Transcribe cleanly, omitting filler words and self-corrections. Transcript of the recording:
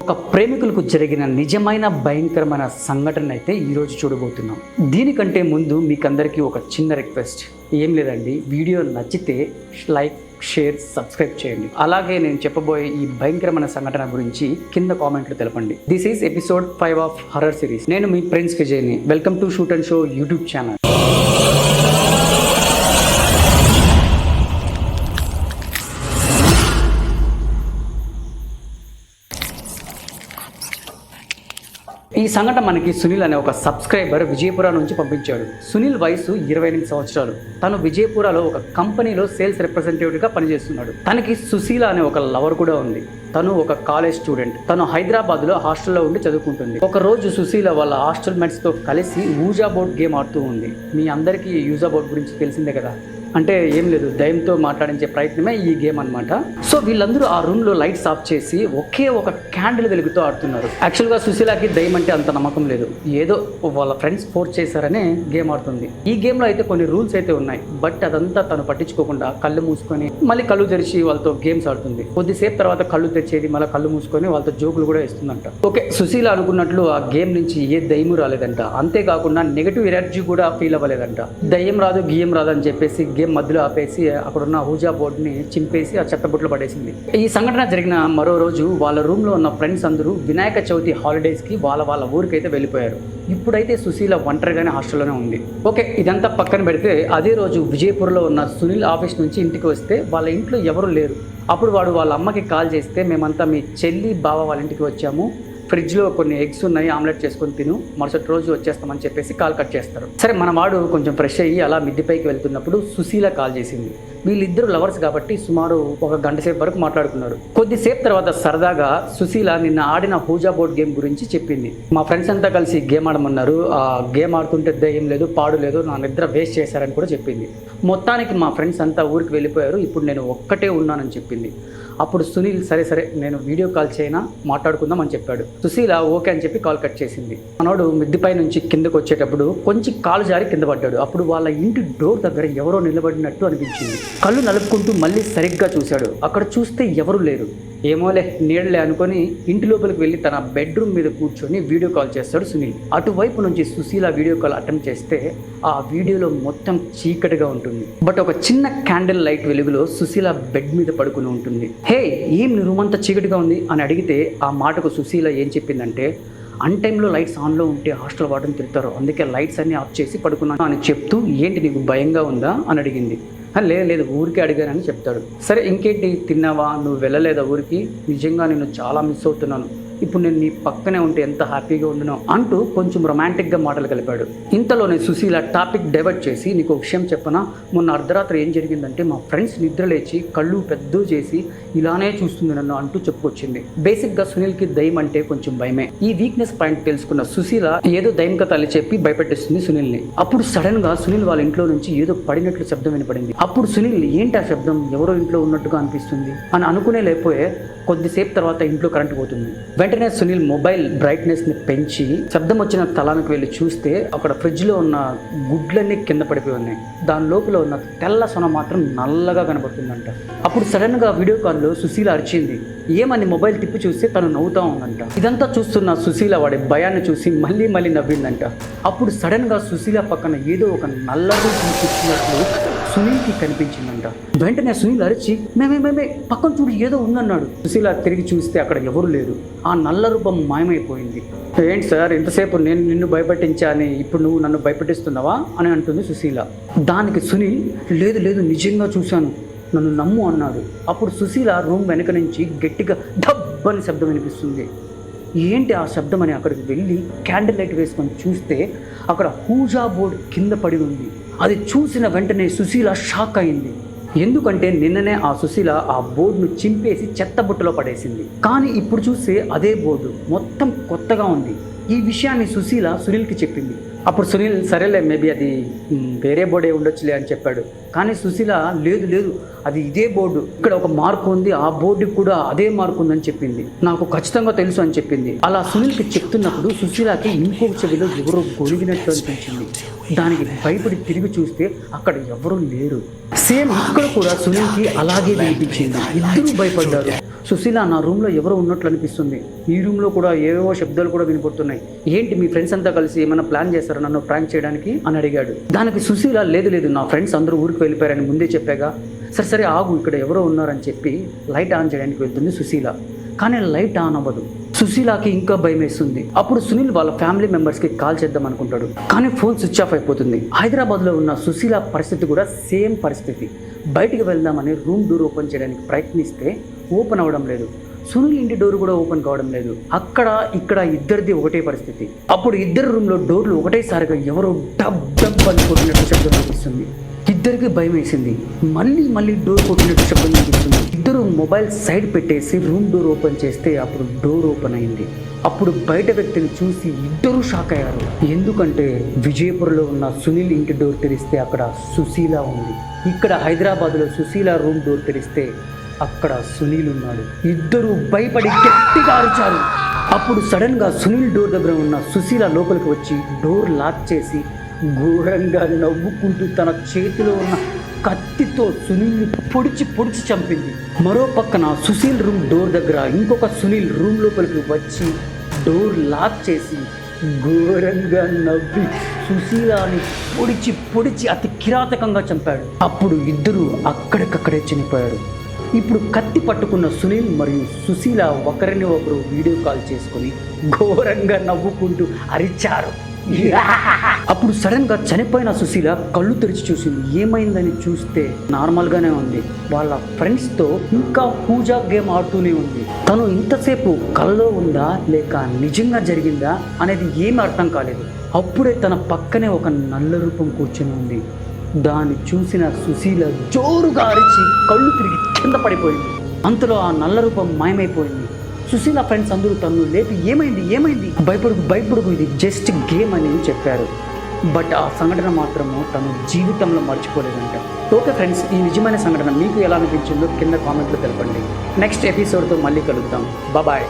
ఒక ప్రేమికులకు జరిగిన నిజమైన భయంకరమైన సంఘటన అయితే ఈరోజు చూడబోతున్నాం. దీనికంటే ముందు మీకందరికీ ఒక చిన్న రిక్వెస్ట్. ఏం లేదండి, వీడియో నచ్చితే లైక్, షేర్, సబ్స్క్రైబ్ చేయండి. అలాగే నేను చెప్పబోయే ఈ భయంకరమైన సంఘటన గురించి కింద కామెంట్లు తెలపండి. This is episode 5 of horror series. నేను మీ ప్రిన్స్ విజయ్ని. Welcome to shoot and show YouTube channel. ఈ సంఘటన మనకి సునీల్ అనే ఒక సబ్స్క్రైబర్ విజయపుర నుంచి పంపించాడు. సునీల్ వయసు 28 సంవత్సరాలు. తను విజయపురలో ఒక కంపెనీలో సేల్స్ రిప్రజెంటేటివ్గా పనిచేస్తున్నాడు. తనకి సుశీల అనే ఒక లవర్ కూడా ఉంది. తను ఒక కాలేజ్ స్టూడెంట్. తను హైదరాబాద్లో హాస్టల్లో ఉండి చదువుకుంటుంది. ఒక రోజు సుశీల వాళ్ళ హాస్టల్ మేట్స్తో కలిసి ఊజా బోర్డ్ గేమ్ ఆడుతూ ఉంది. మీ అందరికీ యూజా బోర్డ్ గురించి తెలిసిందే కదా. అంటే ఏం లేదు, దయ్యంతో మాట్లాడించే ప్రయత్నమే ఈ గేమ్ అనమాట. సో వీళ్ళందరూ ఆ రూమ్లో లైట్స్ ఆఫ్ చేసి ఒకే ఒక క్యాండిల్ వెలుగుతూ ఆడుతున్నారు. యాక్చువల్గా సుశీలకి దయ్యం అంటే అంత నమ్మకం లేదు. ఏదో వాళ్ళ ఫ్రెండ్స్ ఫోర్స్ చేశారనే గేమ్ ఆడుతుంది. ఈ గేమ్లో అయితే కొన్ని రూల్స్ అయితే ఉన్నాయి. బట్ అదంతా తను పట్టించుకోకుండా కళ్ళు మూసుకొని మళ్ళీ కళ్ళు తెరిచి వాళ్ళతో గేమ్స్ ఆడుతుంది. కొద్దిసేపు తర్వాత కళ్ళు తెరిచేది, మళ్ళీ కళ్ళు మూసుకొని వాళ్ళతో జోకులు కూడా ఇస్తుందంట. ఓకే, సుశీల అనుకున్నట్లు ఆ గేమ్ నుంచి ఏ దయ్యము రాలేదంట. అంతేకాకుండా నెగటివ్ ఎనర్జీ కూడా ఫీల్ అవ్వలేదంట. దయ్యం రాదు, గియ్యం రాదు అని చెప్పేసి గేమ్ మధ్యలో ఆపేసి అక్కడున్న ఊజా బోర్డుని చింపేసి ఆ చెత్తబుట్లో పడేసింది. ఈ సంఘటన జరిగిన మరో రోజు వాళ్ళ రూమ్లో ఉన్న ఫ్రెండ్స్ అందరూ వినాయక చవితి హాలిడేస్కి వాళ్ళ ఊరికైతే వెళ్ళిపోయారు. ఇప్పుడైతే సుశీల ఒంటరిగానే హాస్టల్లోనే ఉంది. ఓకే, ఇదంతా పక్కన పెడితే అదే రోజు విజయపురలో ఉన్న సునీల్ ఆఫీస్ నుంచి ఇంటికి వస్తే వాళ్ళ ఇంట్లో ఎవరు లేరు. అప్పుడు వాడు వాళ్ళ అమ్మకి కాల్ చేస్తే, మేమంతా మీ చెల్లి బావ వాళ్ళ ఇంటికి వచ్చాము, ఫ్రిడ్జ్లో కొన్ని ఎగ్స్ ఉన్నాయి, ఆమ్లెట్ చేసుకొని తిను, మరుసటి రోజు వచ్చేస్తామని చెప్పేసి కాల్ కట్ చేస్తారు. సరే, మన వాడు కొంచెం ఫ్రెష్ అయ్యి అలా మిద్దెపైకి వెళ్తున్నప్పుడు సుశీల కాల్ చేసింది. వీళ్ళిద్దరు లవర్స్ కాబట్టి సుమారు ఒక గంట సేపు వరకు మాట్లాడుకున్నారు. కొద్దిసేపు తర్వాత సరదాగా సుశీల నిన్న ఆడిన హూజా బోర్డ్ గేమ్ గురించి చెప్పింది. మా ఫ్రెండ్స్ అంతా కలిసి గేమ్ ఆడమన్నారు, ఆ గేమ్ ఆడుతుంటే దయ్యం లేదు, పాడు లేదు, నా నిద్ర వేస్ట్ చేశారని కూడా చెప్పింది. మొత్తానికి మా ఫ్రెండ్స్ అంతా ఊరికి వెళ్ళిపోయారు, ఇప్పుడు నేను ఒక్కటే ఉన్నానని చెప్పింది. అప్పుడు సునీల్ సరే నేను వీడియో కాల్ చేయనా, మాట్లాడుకుందాం అని చెప్పాడు. సుశీల ఓకే అని చెప్పి కాల్ కట్ చేసింది. మనోడు మిద్దిపై నుంచి కిందకు వచ్చేటప్పుడు కొంచెం కాలు జారి కింద పడ్డాడు. అప్పుడు వాళ్ళ ఇంటి డోర్ దగ్గర ఎవరో నిలబడినట్టు అనిపించింది. కళ్ళు నలుపుకుంటూ మళ్ళీ సరిగ్గా చూశాడు. అక్కడ చూస్తే ఎవరు లేరు. ఏమోలే, నీడలే అనుకొని ఇంటి లోపలికి వెళ్ళి తన బెడ్రూమ్ మీద కూర్చొని వీడియో కాల్ చేస్తాడు సునీల్. అటువైపు నుంచి సుశీల వీడియో కాల్ అటెంప్ట్ చేస్తే ఆ వీడియోలో మొత్తం చీకటిగా ఉంటుంది. బట్ ఒక చిన్న క్యాండిల్ లైట్ వెలుగులో సుశీల బెడ్ మీద పడుకుని ఉంటుంది. హే, ఏం నీ రూమ్ అంతా చీకటిగా ఉంది అని అడిగితే ఆ మాటకు సుశీల ఏం చెప్పిందంటే, అన్ టైంలో లైట్స్ ఆన్లో ఉంటే హాస్టల్ వార్డెన్ తిడతారు, అందుకే లైట్స్ అన్నీ ఆఫ్ చేసి పడుకున్నాను అని చెప్తూ, ఏంటి నీకు భయంగా ఉందా అని అడిగింది. లేదు, ఊరికే అడిగానని చెప్తాడు. సరే, ఇంకేంటి, తిన్నావా, నువ్వు వెళ్ళలేదా ఊరికి, నిజంగా నేను చాలా మిస్ అవుతున్నాను, ఇప్పుడు నేను నీ పక్కనే ఉంటే ఎంత హ్యాపీగా ఉండునో అంటూ కొంచెం రొమాంటిక్గా మాటలు కలిపాడు. ఇంతలోనే సుశీల టాపిక్ డైవర్ట్ చేసి, నీకు ఒక విషయం చెప్పనా, మొన్న అర్ధరాత్రి ఏం జరిగిందంటే మా ఫ్రెండ్స్ నిద్రలేచి కళ్ళు పెద్ద చేసి ఇలానే చూస్తుంది నన్ను అంటూ చెప్పుకొచ్చింది. బేసిక్గా సునీల్కి దయ్యం అంటే కొంచెం భయమే. ఈ వీక్నెస్ పాయింట్ తెలుసుకున్న సుశీల ఏదో దయ్యం కథలు చెప్పి భయపెట్టేస్తుంది సునీల్ని. అప్పుడు సడన్ గా సునీల్ వాళ్ళ ఇంట్లో నుంచి ఏదో పడినట్లు శబ్దం వినపడింది. అప్పుడు సునీల్, ఏంటి ఆ శబ్దం, ఎవరో ఇంట్లో ఉన్నట్టుగా అనిపిస్తుంది అని అనుకునే లేకపోయే కొద్దిసేపు తర్వాత ఇంట్లో కరెంట్ పోతుంది. వెంటనే సునీల్ మొబైల్ బ్రైట్నెస్ని పెంచి శబ్దం వచ్చిన స్థలానికి వెళ్ళి చూస్తే అక్కడ ఫ్రిడ్జ్లో ఉన్న గుడ్లన్నీ కింద పడిపోయి ఉన్నాయి. దాని లోపల ఉన్న తెల్ల సొన మాత్రం నల్లగా కనబడుతుందంట. అప్పుడు సడన్గా వీడియో కాల్లో సుశీల అరిచింది. ఏమని మొబైల్ తిప్పి చూస్తే తను నవ్వుతా ఉందంట. ఇదంతా చూస్తున్న సుశీల వాడి భయాన్ని చూసి మళ్ళీ నవ్విందంట. అప్పుడు సడన్గా సుశీల పక్కన ఏదో ఒక నల్లగా చూసినట్లు సునీల్కి కనిపించిందంట. వెంటనే సునీల్ అరిచి, మేమే పక్కన చూడు ఏదో ఉందన్నాడు. సుశీల తిరిగి చూస్తే అక్కడ ఎవరు లేరు. ఆ నల్ల రూపం మాయమైపోయింది. ఏంటి సార్, ఇంతసేపు నేను నిన్ను భయపెట్టించా అని ఇప్పుడు నువ్వు నన్ను భయపెట్టిస్తున్నావా అని అంటుంది సుశీల. దానికి సునీల్, లేదు నిజంగా చూశాను, నన్ను నమ్ము అన్నాడు. అప్పుడు సుశీల రూమ్ వెనక నుంచి గట్టిగా ధబ్ అని శబ్దం వినిపిస్తుంది. ఏంటి ఆ శబ్దం అని అక్కడికి వెళ్ళి క్యాండిల్ లైట్ వేసుకొని చూస్తే అక్కడ హూజా బోర్డ్ కింద పడి ఉంది. అది చూసిన వెంటనే సుశీల షాక్ అయింది. ఎందుకంటే నిన్ననే ఆ సుశీల ఆ బోర్డును చింపేసి చెత్తబుట్టలో పడేసింది. కానీ ఇప్పుడు చూస్తే అదే బోర్డు మొత్తం కొత్తగా ఉంది. ఈ విషయాన్ని సుశీల సునీల్కి చెప్పింది. అప్పుడు సునీల్ సరేలే మేబీ అది వేరే బోర్డే ఉండొచ్చులే అని చెప్పాడు. కానీ సుశీల లేదు అది ఇదే బోర్డు, ఇక్కడ ఒక మార్కు ఉంది, ఆ బోర్డుకి కూడా అదే మార్కు ఉందని చెప్పింది. నాకు ఖచ్చితంగా తెలుసు అని చెప్పింది. అలా సునీల్కి చెప్తున్నప్పుడు సుశీలకి ఇంకొక చెవిలో ఎవరో గొరిగినట్టు అనిపించింది. దానికి భయపడి తిరిగి చూస్తే అక్కడ ఎవరూ లేరు. సేమ్ ఇక్కడ కూడా సునీల్కి అలాగే వినిపించింది. ఇద్దరూ భయపడ్డారు. సుశీల నా రూమ్లో ఎవరో ఉన్నట్లు అనిపిస్తుంది, ఈ రూమ్లో కూడా ఏవేవో శబ్దాలు కూడా వినపడుతున్నాయి, ఏంటి మీ ఫ్రెండ్స్ అంతా కలిసి ఏమైనా ప్లాన్ చేస్తారా నన్ను ప్రాంక్ చేయడానికి అని అడిగాడు. దానికి సుశీల లేదు నా ఫ్రెండ్స్ అందరూ ఊరికి వెళ్ళిపోయారని ముందే చెప్పాగా, సరే ఆగు ఇక్కడ ఎవరో ఉన్నారని చెప్పి లైట్ ఆన్ చేయడానికి వెళ్తుంది సుశీల. కానీ లైట్ ఆన్ అవ్వదు. సుశీలకి ఇంకా భయం వేస్తుంది. అప్పుడు సునీల్ వాళ్ళ ఫ్యామిలీ మెంబర్స్కి కాల్ చేద్దాం అనుకుంటాడు, కానీ ఫోన్ స్విచ్ ఆఫ్ అయిపోతుంది. హైదరాబాద్లో ఉన్న సుశీల పరిస్థితి కూడా సేమ్ పరిస్థితి. బయటికి వెళ్దామని రూమ్ డోర్ ఓపెన్ చేయడానికి ప్రయత్నిస్తే ఓపెన్ అవ్వడం లేదు. సునీల్ ఇంటి డోర్ కూడా ఓపెన్ కావడం లేదు. అక్కడ ఇక్కడ ఇద్దరిది ఒకటే పరిస్థితి. అప్పుడు ఇద్దరు రూమ్లో డోర్లు ఒకటేసారిగా ఎవరో డబ్ అని కొట్టినట్టు శబ్దం వినిపిస్తుంది. ఇద్దరికి భయం వేసింది. మళ్ళీ డోర్ కొట్టినట్టు శబ్దం వినిపిస్తుంది. ఇద్దరు మొబైల్ సైడ్ పెట్టేసి రూమ్ డోర్ ఓపెన్ చేస్తే అప్పుడు డోర్ ఓపెన్ అయింది. అప్పుడు బయట వ్యక్తిని చూసి ఇద్దరూ షాక్ అయ్యారు. ఎందుకంటే విజయపురంలో ఉన్న సునీల్ ఇంటి డోర్ తెరిస్తే అక్కడ సుశీల ఉంది. ఇక్కడ హైదరాబాద్లో సుశీల రూమ్ డోర్ తెరిస్తే అక్కడ సునీల్ ఉన్నాడు. ఇద్దరు భయపడి గట్టిగా అరిచారు. అప్పుడు సడన్గా సునీల్ డోర్ దగ్గర ఉన్న సుశీల లోపలికి వచ్చి డోర్ లాక్ చేసి ఘోరంగా నవ్వుకుంటూ తన చేతిలో ఉన్న కత్తితో సునీల్ని పొడిచి చంపింది. మరో పక్కన సుశీల్ రూమ్ డోర్ దగ్గర ఇంకొక సునీల్ రూమ్ లోపలికి వచ్చి డోర్ లాక్ చేసి ఘోరంగా నవ్వి సుశీలని పొడిచి అతి కిరాతకంగా చంపాడు. అప్పుడు ఇద్దరు అక్కడికక్కడే చనిపోయారు. ఇప్పుడు కత్తి పట్టుకున్న సునీల్ మరియు సుశీల ఒకరిని ఒకరు వీడియో కాల్ చేసుకొని ఘోరంగా నవ్వుకుంటూ అరిచారు. అప్పుడు సడన్గా చనిపోయిన సుశీల కళ్ళు తెరిచి చూసింది. ఏమైందని చూస్తే నార్మల్గానే ఉంది. వాళ్ళ ఫ్రెండ్స్తో ఇంకా పూజా గేమ్ ఆడుతూనే ఉంది. తను ఇంతసేపు కల్లో ఉందా లేక నిజంగా జరిగిందా అనేది ఏమీ అర్థం కాలేదు. అప్పుడే తన పక్కనే ఒక నల్ల రూపం కూర్చొని ఉంది. దాన్ని చూసిన సుశీల జోరుగా అరిచి కళ్ళు తిరిగి కింద పడిపోయింది. అంతలో ఆ నల్ల రూపం మాయమైపోయింది. సుశీల ఫ్రెండ్స్ అందరూ తను లేపి ఏమైంది భయపడుకు ఇది జస్ట్ గేమ్ అని చెప్పారు. బట్ ఆ సంఘటన మాత్రము తను జీవితంలో మర్చిపోలేదంట. ఓకే ఫ్రెండ్స్, ఈ నిజమైన సంఘటన మీకు ఎలా అనిపించిందో కింద కామెంట్లో తెలపండి. నెక్స్ట్ ఎపిసోడ్తో మళ్ళీ కలుద్దాం. బాయ్.